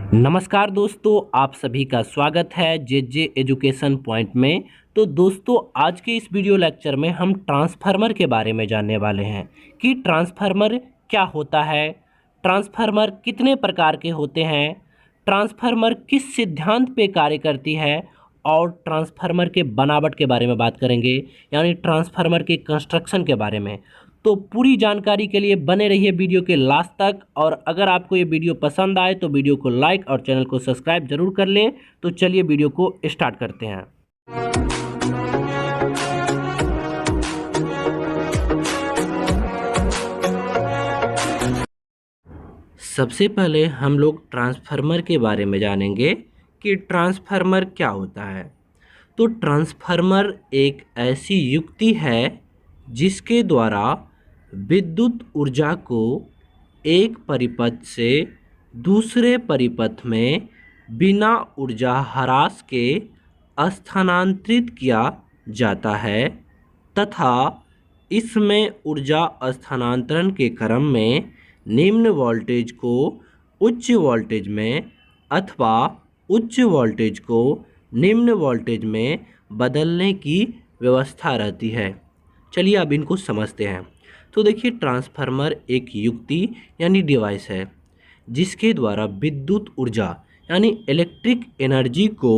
नमस्कार दोस्तों, आप सभी का स्वागत है जे एजुकेशन पॉइंट में। तो दोस्तों, आज के इस वीडियो लेक्चर में हम ट्रांसफार्मर के बारे में जानने वाले हैं कि ट्रांसफार्मर क्या होता है, ट्रांसफार्मर कितने प्रकार के होते हैं, ट्रांसफार्मर किस सिद्धांत पे कार्य करती है और ट्रांसफार्मर के बनावट के बारे में बात करेंगे, यानी ट्रांसफार्मर के कंस्ट्रक्शन के बारे में। तो पूरी जानकारी के लिए बने रहिए वीडियो के लास्ट तक। और अगर आपको ये वीडियो पसंद आए तो वीडियो को लाइक और चैनल को सब्सक्राइब जरूर कर लें। तो चलिए वीडियो को स्टार्ट करते हैं। सबसे पहले हम लोग ट्रांसफार्मर के बारे में जानेंगे कि ट्रांसफार्मर क्या होता है। तो ट्रांसफार्मर एक ऐसी युक्ति है जिसके द्वारा विद्युत ऊर्जा को एक परिपथ से दूसरे परिपथ में बिना ऊर्जा ह्रास के स्थानांतरित किया जाता है तथा इसमें ऊर्जा स्थानांतरण के क्रम में निम्न वोल्टेज को उच्च वोल्टेज में अथवा उच्च वोल्टेज को निम्न वोल्टेज में बदलने की व्यवस्था रहती है। चलिए अब इनको समझते हैं। तो देखिए, ट्रांसफार्मर एक युक्ति यानी डिवाइस है जिसके द्वारा विद्युत ऊर्जा यानी इलेक्ट्रिक एनर्जी को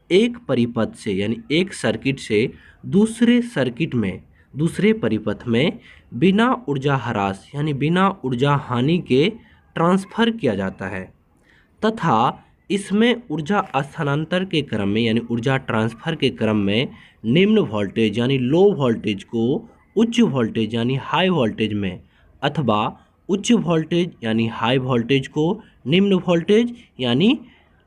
एक परिपथ से यानी एक सर्किट से दूसरे सर्किट में दूसरे परिपथ में बिना ऊर्जा ह्रास यानी बिना ऊर्जा हानि के ट्रांसफ़र किया जाता है तथा इसमें ऊर्जा स्थानांतर के क्रम में यानी ऊर्जा ट्रांसफ़र के क्रम में निम्न वोल्टेज यानी लो वोल्टेज को उच्च वोल्टेज यानी हाई वोल्टेज में अथवा उच्च वोल्टेज यानी हाई वोल्टेज को निम्न वोल्टेज यानी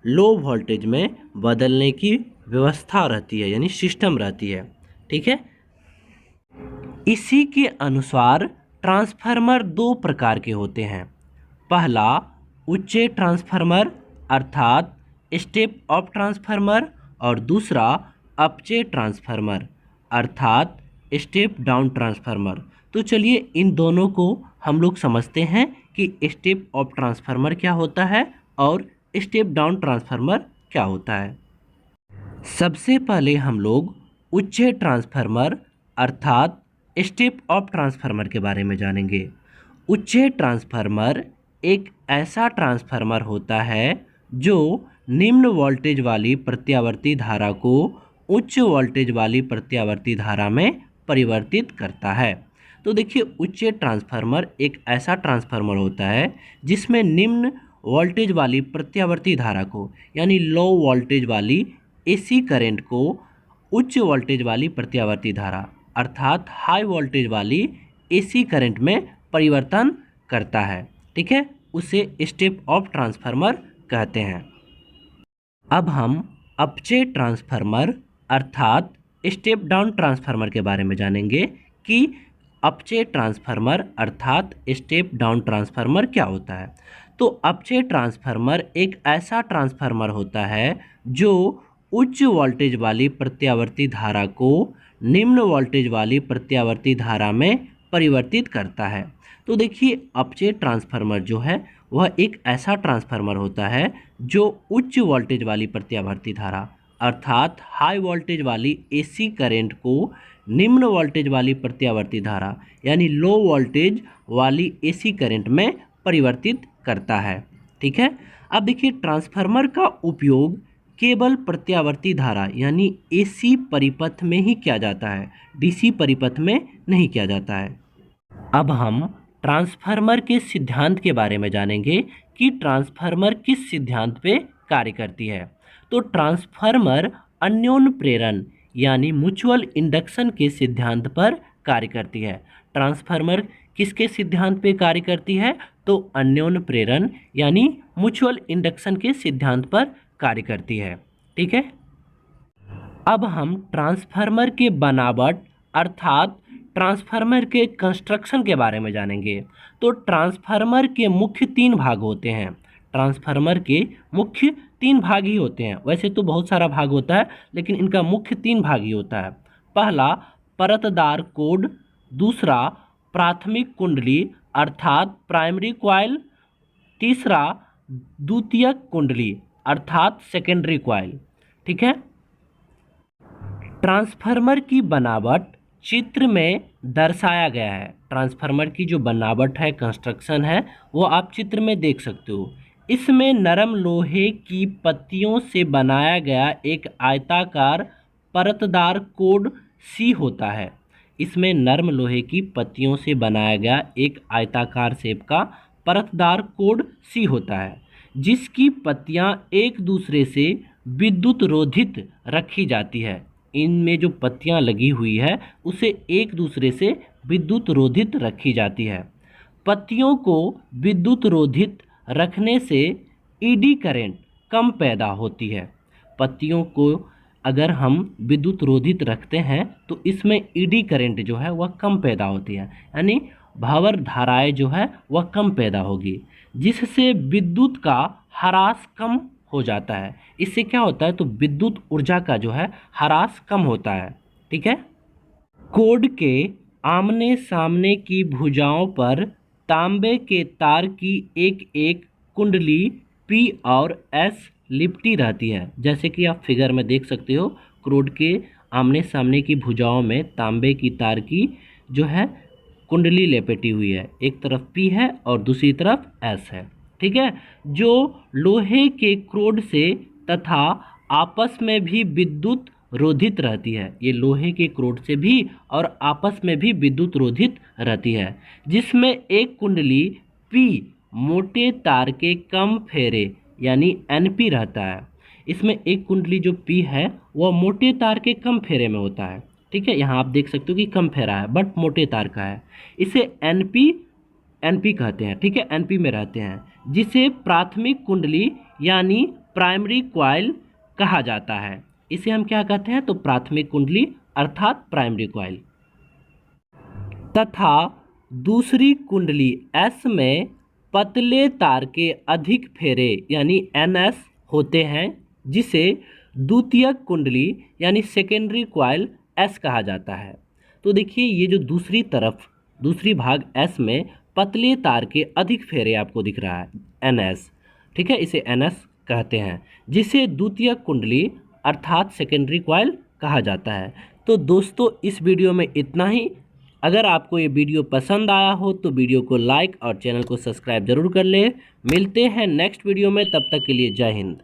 लो वोल्टेज में बदलने की व्यवस्था रहती है यानी सिस्टम रहती है। ठीक है। इसी के अनुसार ट्रांसफार्मर दो प्रकार के होते हैं। पहला उच्च ट्रांसफार्मर अर्थात स्टेप अप ट्रांसफार्मर और दूसरा अपचे ट्रांसफार्मर अर्थात स्टेप डाउन ट्रांसफार्मर। तो चलिए इन दोनों को हम लोग समझते हैं कि स्टेप अप ट्रांसफार्मर क्या होता है और स्टेप डाउन ट्रांसफार्मर क्या होता है। सबसे पहले हम लोग उच्च ट्रांसफार्मर अर्थात स्टेप अप ट्रांसफार्मर के बारे में जानेंगे। उच्च ट्रांसफार्मर एक ऐसा ट्रांसफार्मर होता है जो निम्न वोल्टेज वाली प्रत्यावर्ती धारा को उच्च वोल्टेज वाली प्रत्यावर्ती धारा में परिवर्तित करता है। तो देखिए, उच्च ट्रांसफार्मर एक ऐसा ट्रांसफार्मर होता है जिसमें निम्न वोल्टेज वाली प्रत्यावर्ती धारा को यानी लो वोल्टेज वाली एसी करंट को उच्च वोल्टेज वाली प्रत्यावर्ती धारा अर्थात हाई वोल्टेज वाली एसी करंट में परिवर्तन करता है। ठीक है, उसे स्टेप अप ट्रांसफार्मर कहते हैं। अब हम अपचे ट्रांसफार्मर अर्थात स्टेप डाउन ट्रांसफार्मर के बारे में जानेंगे कि अपचे ट्रांसफार्मर अर्थात स्टेप डाउन ट्रांसफार्मर क्या होता है। तो अपचे ट्रांसफार्मर एक ऐसा ट्रांसफार्मर होता है जो उच्च वोल्टेज वाली प्रत्यावर्ती धारा को निम्न वोल्टेज वाली प्रत्यावर्ती धारा में परिवर्तित करता है। तो देखिए, अपचे ट्रांसफार्मर जो है वह एक ऐसा ट्रांसफार्मर होता है जो उच्च वोल्टेज वाली प्रत्यावर्ती धारा अर्थात हाई वोल्टेज वाली एसी करंट को निम्न वोल्टेज वाली प्रत्यावर्ती धारा यानी लो वोल्टेज वाली एसी करंट में परिवर्तित करता है। ठीक है। अब देखिए, ट्रांसफार्मर का उपयोग केवल प्रत्यावर्ती धारा यानी एसी परिपथ में ही किया जाता है, डीसी परिपथ में नहीं किया जाता है। अब हम ट्रांसफार्मर के सिद्धांत के बारे में जानेंगे कि ट्रांसफार्मर किस सिद्धांत पे कार्य करती है। तो ट्रांसफार्मर अन्योन्य प्रेरण यानी म्यूचुअल इंडक्शन के सिद्धांत पर कार्य करती है। ट्रांसफार्मर किसके सिद्धांत पे कार्य करती है? तो अन्योन्य प्रेरण यानी म्यूचुअल इंडक्शन के सिद्धांत पर कार्य करती है। ठीक है। अब हम ट्रांसफार्मर के बनावट अर्थात ट्रांसफार्मर के कंस्ट्रक्शन के बारे में जानेंगे। तो ट्रांसफार्मर के मुख्य तीन भाग होते हैं। ट्रांसफार्मर के मुख्य तीन भाग ही होते हैं। वैसे तो बहुत सारा भाग होता है, लेकिन इनका मुख्य तीन भाग ही होता है। पहला परतदार कोड, दूसरा प्राथमिक कुंडली अर्थात प्राइमरी कॉइल, तीसरा द्वितीयक कुंडली अर्थात सेकेंडरी कॉइल। ठीक है। ट्रांसफार्मर की बनावट चित्र में दर्शाया गया है। ट्रांसफार्मर की जो बनावट है, कंस्ट्रक्शन है, वो आप चित्र में देख सकते हो। इसमें नरम लोहे की पत्तियों से बनाया गया एक आयताकार परतदार कोड सी होता है। इसमें नरम लोहे की पत्तियों से बनाया गया एक आयताकार शेप का परतदार कोड सी होता है, जिसकी पत्तियां एक दूसरे से विद्युत रोधित रखी जाती है। इनमें जो पत्तियां लगी हुई है उसे एक दूसरे से विद्युत रोधित रखी जाती है। पत्तियों को विद्युत रोधित रखने से ईडी करंट कम पैदा होती है। पत्तियों को अगर हम विद्युत रोधित रखते हैं तो इसमें ईडी करंट जो है वह कम पैदा होती है, यानी भावर धाराएं जो है वह कम पैदा होगी, जिससे विद्युत का ह्रास कम हो जाता है। इससे क्या होता है, तो विद्युत ऊर्जा का जो है ह्रास कम होता है। ठीक है। कोड के आमने सामने की भुजाओं पर तांबे के तार की एक एक कुंडली पी और एस लिपटी रहती है। जैसे कि आप फिगर में देख सकते हो, कोड के आमने सामने की भुजाओं में तांबे की तार की जो है कुंडली लपेटी हुई है। एक तरफ पी है और दूसरी तरफ एस है। ठीक है। जो लोहे के क्रोड से तथा आपस में भी विद्युत रोधित रहती है। ये लोहे के क्रोड से भी और आपस में भी विद्युत रोधित रहती है, जिसमें एक कुंडली पी मोटे तार के कम फेरे यानी एनपी रहता है। इसमें एक कुंडली जो पी है वह मोटे तार के कम फेरे में होता है। ठीक है। यहाँ आप देख सकते हो कि कम फेरा है बट मोटे तार का है। इसे एनपी कहते हैं। ठीक है। एनपी में रहते हैं, जिसे प्राथमिक कुंडली यानी प्राइमरी कॉइल कहा जाता है। इसे हम क्या कहते हैं, तो प्राथमिक कुंडली अर्थात प्राइमरी कॉइल। तथा दूसरी कुंडली एस में पतले तार के अधिक फेरे यानी एनएस होते हैं, जिसे द्वितीयक कुंडली यानी सेकेंडरी कॉइल एस कहा जाता है। तो देखिए, ये जो दूसरी भाग एस में पतले तार के अधिक फेरे आपको दिख रहा है, एनएस। ठीक है। इसे एनएस कहते हैं, जिसे द्वितीयक कुंडली अर्थात सेकेंडरी कॉइल कहा जाता है। तो दोस्तों, इस वीडियो में इतना ही। अगर आपको ये वीडियो पसंद आया हो तो वीडियो को लाइक और चैनल को सब्सक्राइब जरूर कर लें। मिलते हैं नेक्स्ट वीडियो में, तब तक के लिए जय हिंद।